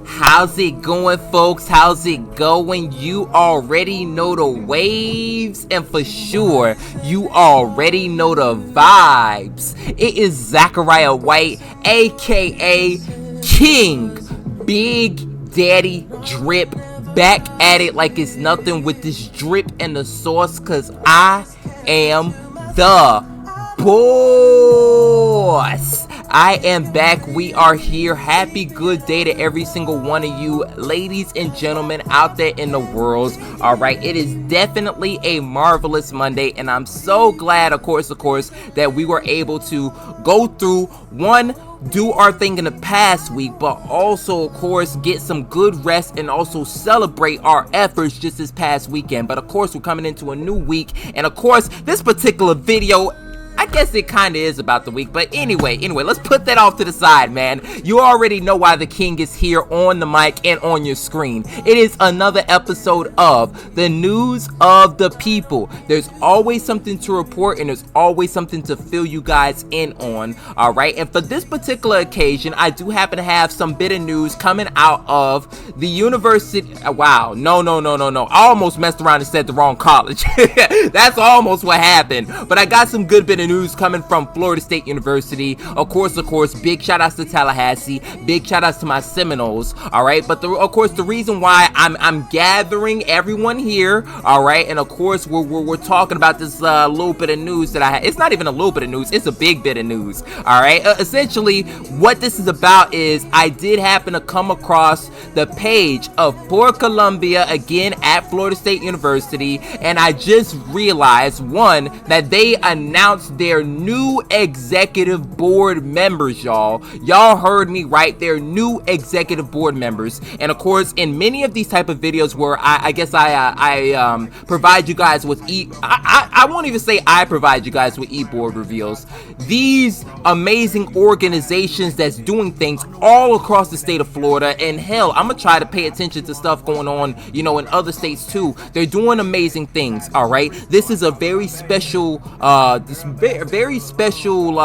How's it going, folks? How's it going? You already know the waves, and for sure, you already know the vibes. It is Zachariah White, aka King Big Daddy Drip, back at it like it's nothing with this drip and the sauce, cause I am the boss. I am back. We are here. Happy good day to every single one of you ladies and gentlemen out there in the world. All right, it is definitely a marvelous Monday, and I'm so glad, of course, that we were able to go through do our thing in the past week, but also, of course, get some good rest and also celebrate our efforts just this past weekend. But of course, we're coming into a new week, and of course, this particular video, I guess it kind of is about the week, but anyway, let's put that off to the side, man. You already know why the king is here on the mic and on your screen. It is another episode of the News of the People. There's always something to report, and there's always something to fill you guys in on, all right? And for this particular occasion, I do happen to have some bit of news coming out of the university. Wow, no. I almost messed around and said the wrong college. That's almost what happened, but I got some good bit of news coming from Florida State University. Of course, big shout outs to Tallahassee, big shout outs to my Seminoles, all right? But of course, the reason why I'm gathering everyone here, all right, and of course, we're talking about this little bit of news that I had. It's not even a little bit of news, it's a big bit of news, all right? Essentially, what this is about is I did happen to come across the page of PorColombia again at Florida State University, and I just realized, one, that they announced their new executive board members, y'all heard me right, their new executive board members. And of course, in many of these type of videos where I guess I provide you guys with I won't even say I provide you guys with board reveals, these amazing organizations that's doing things all across the state of Florida, and hell, I'm gonna try to pay attention to stuff going on, you know, in other states too. They're doing amazing things, all right? This is a very special very special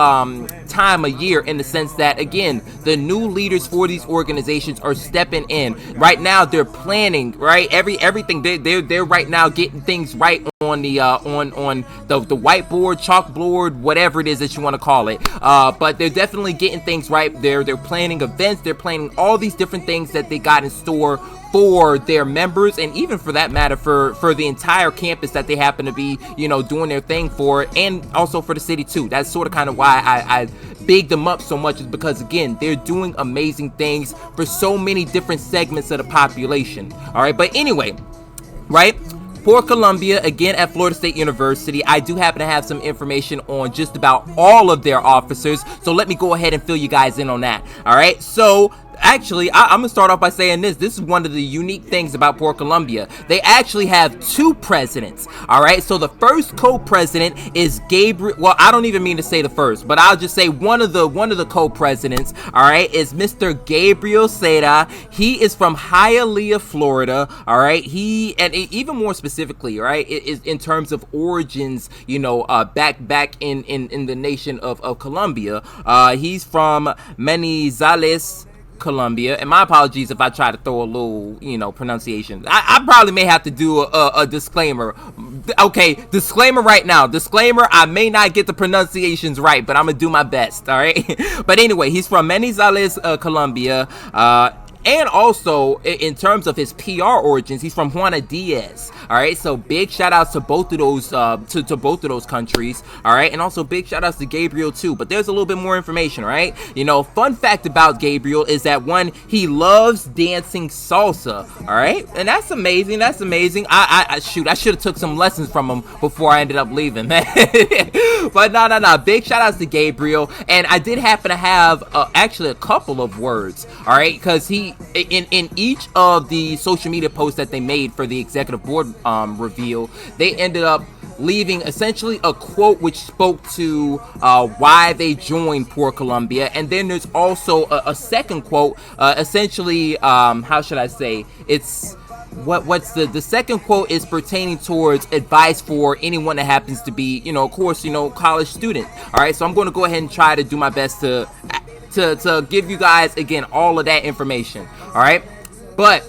time of year, in the sense that, again, the new leaders for these organizations are stepping in right now. They're planning, right, everything. They're right now getting things right on the whiteboard, chalkboard, whatever it is that you want to call it, but they're definitely getting things right. They're planning events, they're planning all these different things that they got in store for their members, and even for that matter for the entire campus that they happen to be, you know, doing their thing for, and also for the city too. That's sort of kind of why I big them up so much, is because, again, they're doing amazing things for so many different segments of the population, all right? But anyway, right, PorColombia, again, at Florida State University, I do happen to have some information on just about all of their officers, so let me go ahead and fill you guys in on that, all right? So actually, I'm gonna start off by saying this is one of the unique things about PorColombia. They actually have two presidents, all right? So the first co-president is Gabriel. Well, I don't even mean to say the first, but I'll just say one of the co-presidents, all right, is Mr. Gabriel Seda. He is from Hialeah, Florida, all right? He, and even more specifically, right, is in terms of origins, you know, back in the nation of Colombia. He's from Manizales, Colombia, and my apologies if I try to throw a little, you know, pronunciation. I probably may have to do a disclaimer. Okay, disclaimer right now. Disclaimer, I may not get the pronunciations right, but I'm gonna do my best, all right? But anyway, he's from Manizales, Colombia, and also, in terms of his PR origins, he's from Juana, Diaz. All right, so big shout outs to both of those to both of those countries. All right, and also big shout outs to Gabriel too. But there's a little bit more information, right? You know, fun fact about Gabriel is that, one, he loves dancing salsa. All right, and that's amazing. That's amazing. I should have took some lessons from him before I ended up leaving, man. But no. Big shout outs to Gabriel, and I did happen to have actually a couple of words. All right, because he, in each of the social media posts that they made for the executive board reveal, they ended up leaving essentially a quote which spoke to why they joined PorColombia. And then there's also a second quote, essentially, how should I say, it's what's the second quote is pertaining towards advice for anyone that happens to be, you know, of course, you know, college student. All right, so I'm going to go ahead and try to do my best to to give you guys again all of that information. All right, but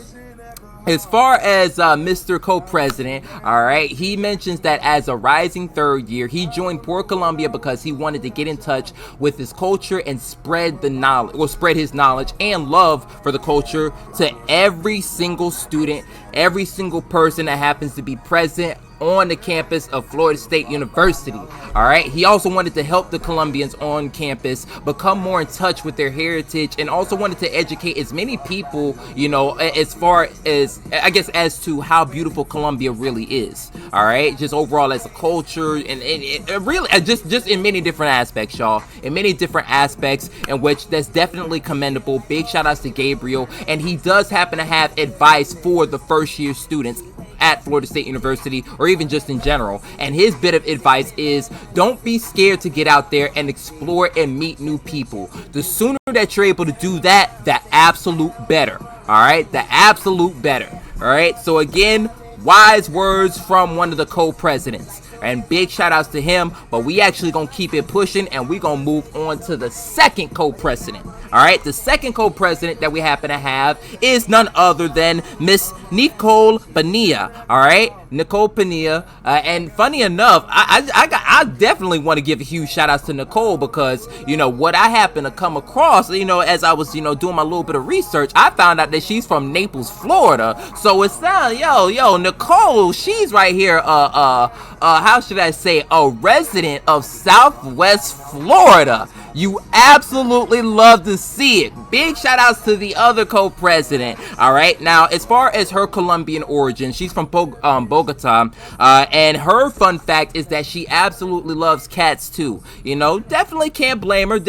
as far as Mr. Co-President, all right, he mentions that as a rising third year, he joined PorColombia because he wanted to get in touch with his culture and spread the knowledge, or spread his knowledge and love for the culture to every single student, every single person that happens to be present on the campus of Florida State University. All right, he also wanted to help the Colombians on campus become more in touch with their heritage, and also wanted to educate as many people, you know, as far as, I guess, as to how beautiful Colombia really is. All right, just overall as a culture, and really just in many different aspects, y'all, in many different aspects, in which that's definitely commendable. Big shout outs to Gabriel, and he does happen to have advice for the first year students at Florida State University, or even just in general. And his bit of advice is, don't be scared to get out there and explore and meet new people. The sooner that you're able to do that, the absolute better. All right, the absolute better. All right, so again, wise words from one of the co-presidents, and big shout outs to him. But we actually gonna keep it pushing, and we gonna move on to the second co-president. All right, the second co-president that we happen to have is none other than Miss Nicole Pinilla. All right, Nicole Pinilla, and funny enough, I definitely want to give a huge shout outs to Nicole, because, you know, what I happen to come across, you know, as I was, you know, doing my little bit of research, I found out that she's from Naples, Florida. So it's yo, Nicole, she's right here, how should I say, a resident of Southwest Florida. You absolutely love to see it. Big shout outs to the other co-president. All right, now as far as her Colombian origin, she's from Bogota, and her fun fact is that she absolutely loves cats too. You know, definitely can't blame her.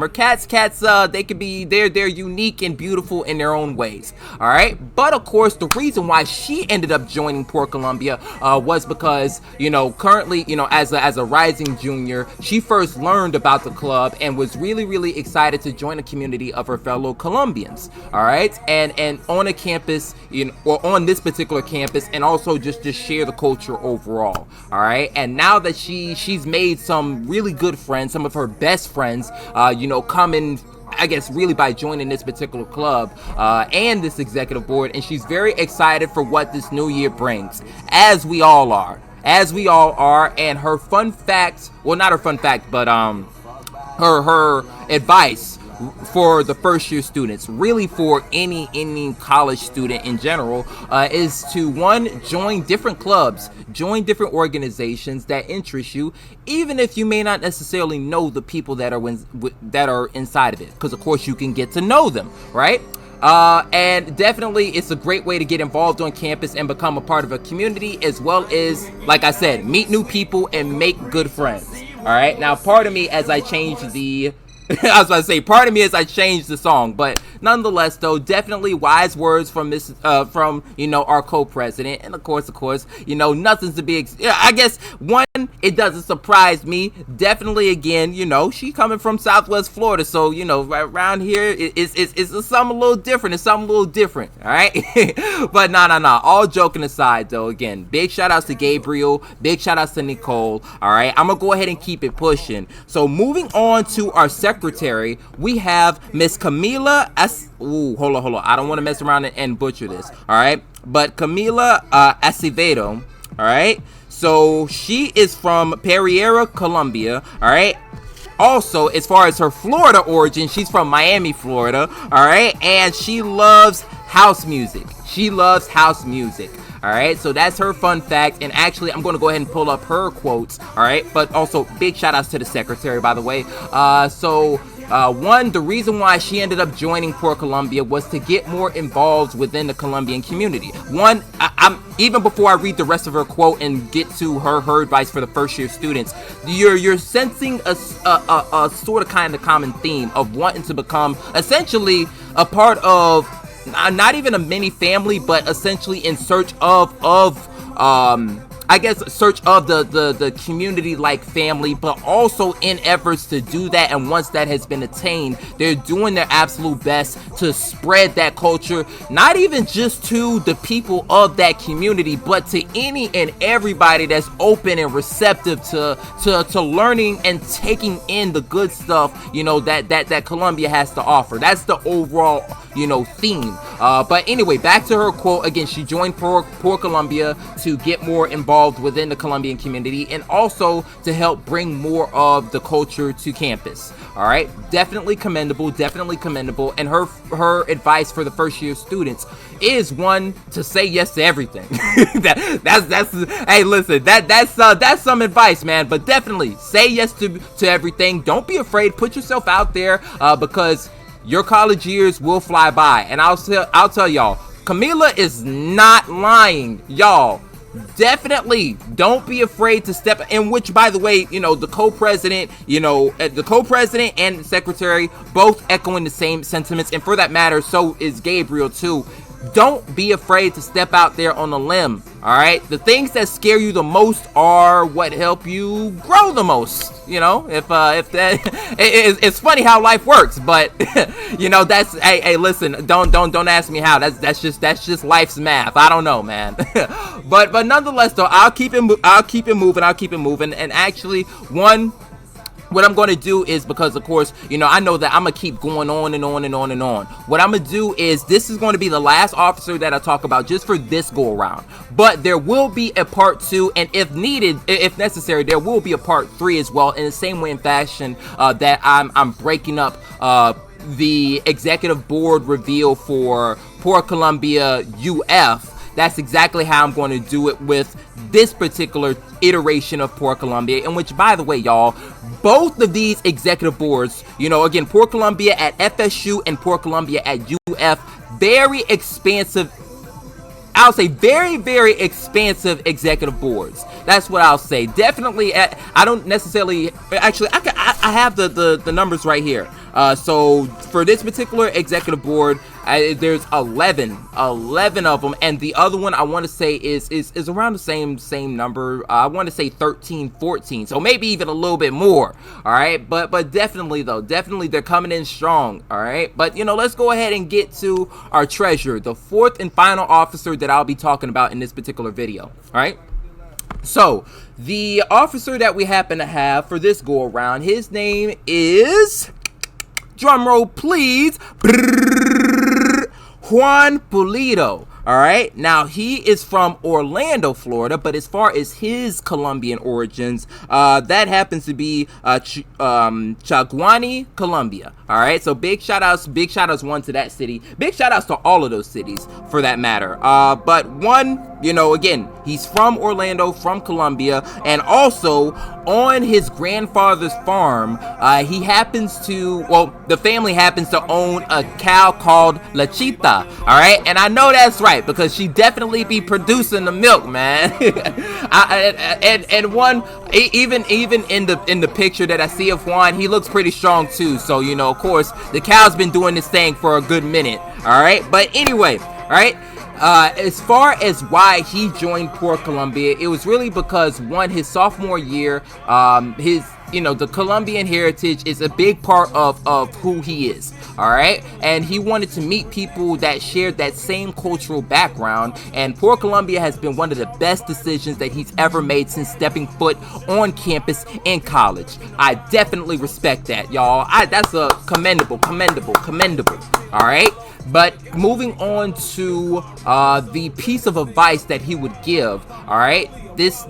Cats, they could be, they're unique and beautiful in their own ways. All right, but of course, the reason why she ended up joining PorColombia was because, you know, currently, you know, as a rising junior, she first learned about the club and was really excited to join a community of her fellow Colombians. All right, and on a campus, you know, or on this particular campus, and also just share the culture overall. All right, and now that she's made some really good friends, some of her best friends, you know, coming, I guess, really by joining this particular club and this executive board, and she's very excited for what this new year brings, as we all are. And her fun fact, well, not her fun fact, but her advice for the first year students, really for any college student in general, is to, one, join different clubs, join different organizations that interest you, even if you may not necessarily know the people that are inside of it, because of course you can get to know them, right? And definitely it's a great way to get involved on campus and become a part of a community, as well as, like I said, meet new people and make good friends. All right, now pardon me as I change the I was about to say, pardon me as I changed the song, but nonetheless, though, definitely wise words from from, you know, our co-president, and of course, you know, nothing's to be, I guess, one, it doesn't surprise me, definitely, again, you know, she coming from Southwest Florida, so, you know, right around here, it's something a little different, all right, but nah, all joking aside, though, again, big shout outs to Gabriel, big shout outs to Nicole, all right, I'm gonna go ahead and keep it pushing. So moving on to our secretary, we have Miss Camila hold on, I don't want to mess around and butcher this, all right, but Camila Acevedo, all right, so she is from Pereira, Colombia, all right. Also, as far as her Florida origin, she's from Miami, Florida, all right, and she loves house music. All right, so that's her fun fact, and actually, I'm going to go ahead and pull up her quotes, all right, but also big shout outs to the secretary, by the way. One, the reason why she ended up joining PorColombia was to get more involved within the Colombian community. One, I'm even before I read the rest of her quote and get to her advice for the first year students, you're sensing a sort of kind of common theme of wanting to become essentially a part of, not even a mini family, but essentially in search of I guess, search of the community like family, but also in efforts to do that. And once that has been attained, they're doing their absolute best to spread that culture, not even just to the people of that community, but to any and everybody that's open and receptive to learning and taking in the good stuff, you know, that Colombia has to offer. That's the overall, you know, theme. But anyway, back to her quote again. She joined PorColombia to get more involved within the Colombian community and also to help bring more of the culture to campus. All right, definitely commendable, and her advice for the first year students is, one, to say yes to everything. that's hey, listen, that's some advice, man. But definitely say yes to everything. Don't be afraid. Put yourself out there, because your college years will fly by. And I'll tell y'all, Camila is not lying, y'all. Definitely don't be afraid to step in, which, by the way, you know, the co-president and secretary both echoing the same sentiments, and for that matter, so is Gabriel too. Don't be afraid to step out there on a limb. All right, the things that scare you the most are what help you grow the most. You know, if that it's funny how life works, but you know, that's hey, listen, don't ask me how. That's just life's math. I don't know, man. but nonetheless, though, I'll keep it moving. And actually, what I'm going to do is, because of course, you know, I know that I'm going to keep going on and on and on and on. What I'm going to do is, this is going to be the last officer that I talk about just for this go around. But there will be a part 2, and if needed, if necessary, there will be a part 3 as well, in the same way and fashion that I'm breaking up the executive board reveal for PorColombia UF. That's exactly how I'm going to do it with this particular iteration of PorColombia, in which, by the way, y'all, both of these executive boards, you know, again, PorColombia at FSU and PorColombia at UF, very expansive, I'll say very, very expansive executive boards. That's what I'll say. Definitely, I don't necessarily, actually, I have the numbers right here. So for this particular executive board, there's 11 of them, and the other one I want to say is around the same number. I want to say 13, 14, so maybe even a little bit more. All right, but definitely they're coming in strong. All right, but you know, let's go ahead and get to our treasure, the fourth and final officer that I'll be talking about in this particular video. All right. So the officer that we happen to have for this go around, his name is, drumroll please, Juan Pulido. All right, now he is from Orlando, Florida, but as far as his Colombian origins, that happens to be Chaguani, Colombia. All right, so big shout outs one to that city, big shout outs to all of those cities for that matter. But one, you know, again, he's from Orlando, from Colombia, and also on his grandfather's farm, he happens to, well, the family happens to own a cow called lechita. All right, and I know that's right, because she definitely be producing the milk, man. and one, even in the picture that I see of Juan, he looks pretty strong too. So, you know, of course, the cow's been doing this thing for a good minute. All right, but anyway, all right. As far as why he joined PorColombia, it was really because, one, his sophomore year, the Colombian heritage is a big part of who he is, all right? And he wanted to meet people that shared that same cultural background, and PorColombia has been one of the best decisions that he's ever made since stepping foot on campus in college. I definitely respect that, y'all. That's a commendable, all right? But moving on to the piece of advice that he would give, all right? This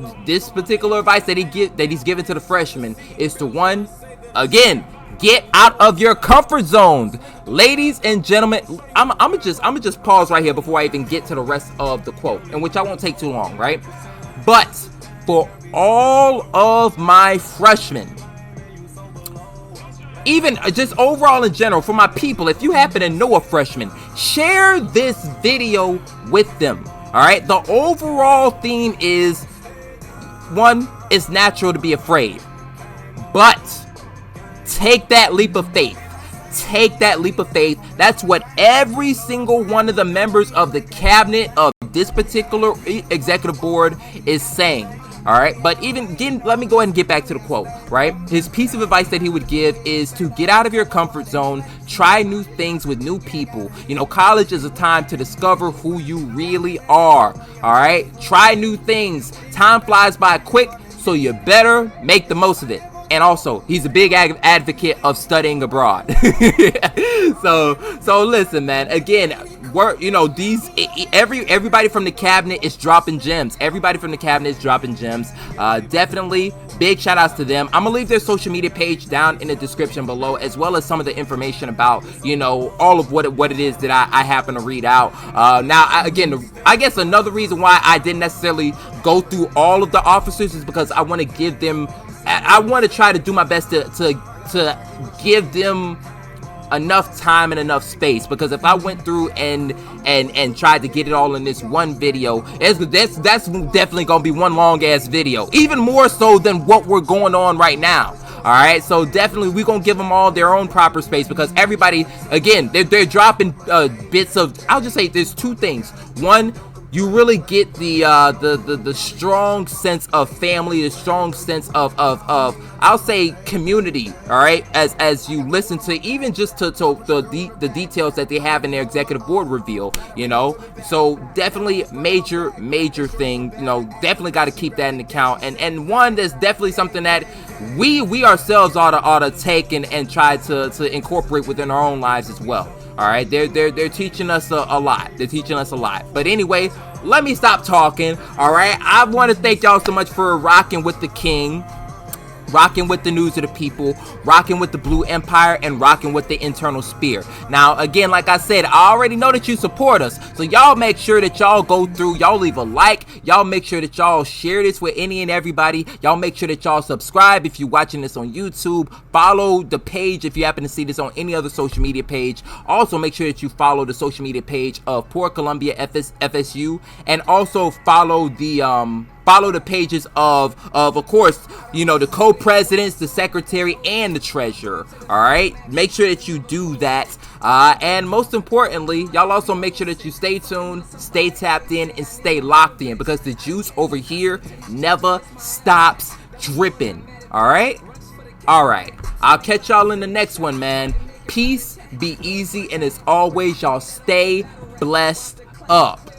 particular advice that he's given to the freshmen is to, one, again, get out of your comfort zones. Ladies and gentlemen, I'm gonna just pause right here before I even get to the rest of the quote, in which I won't take too long, right? But for all of my freshmen, even just overall in general, for my people, if you happen to know a freshman, share this video with them. All right, the overall theme is, one, it's natural to be afraid, but take that leap of faith. That's what every single one of the members of the cabinet of what this particular executive board is saying. All right, but even again, let me go ahead and get back to the quote, right? His piece of advice that he would give is to get out of your comfort zone, try new things with new people. You know, college is a time to discover who you really are. All right, try new things. Time flies by quick, so you better make the most of it. And also, he's a big advocate of studying abroad. so listen, man. Again, everybody from the cabinet is dropping gems. Everybody from the cabinet is dropping gems. Definitely big shout outs to them. I'm gonna leave their social media page down in the description below, as well as some of the information about, you know, all of what it is that I happen to read out. I guess another reason why I didn't necessarily go through all of the officers is because I want to give them, I want to try to do my best to give them enough time and enough space, because if I went through and tried to get it all in this one video, that's definitely gonna be one long ass video, even more so than what we're going on right now. All right, so definitely we're gonna give them all their own proper space, because everybody, again, they're dropping bits of, I'll just say there's two things. One, you really get the strong sense of family, the strong sense of I'll say community, all right, as you listen to even just to the details that they have in their executive board reveal, you know. So definitely major thing, you know, definitely got to keep that in account. And one that's definitely something that we ourselves ought to take and try to incorporate within our own lives as well. All right, they're teaching us a lot. They're teaching us a lot. But anyway, let me stop talking. All right, I want to thank y'all so much for rocking with the king, rocking with the news of the people, rocking with the Blue Empire, and rocking with the Internal Spear. Now, again, like I said, I already know that you support us, so y'all make sure that y'all go through, y'all leave a like, y'all make sure that y'all share this with any and everybody, y'all make sure that y'all subscribe if you're watching this on YouTube, follow the page if you happen to see this on any other social media page. Also, make sure that you follow the social media page of PorColombia FSU, and also follow the pages of course, you know, the co-presidents, the secretary, and the treasurer. All right, make sure that you do that, and most importantly, y'all also make sure that you stay tuned, stay tapped in, and stay locked in, because the juice over here never stops dripping. All right, I'll catch y'all in the next one, man. Peace, be easy, and as always, y'all stay blessed up.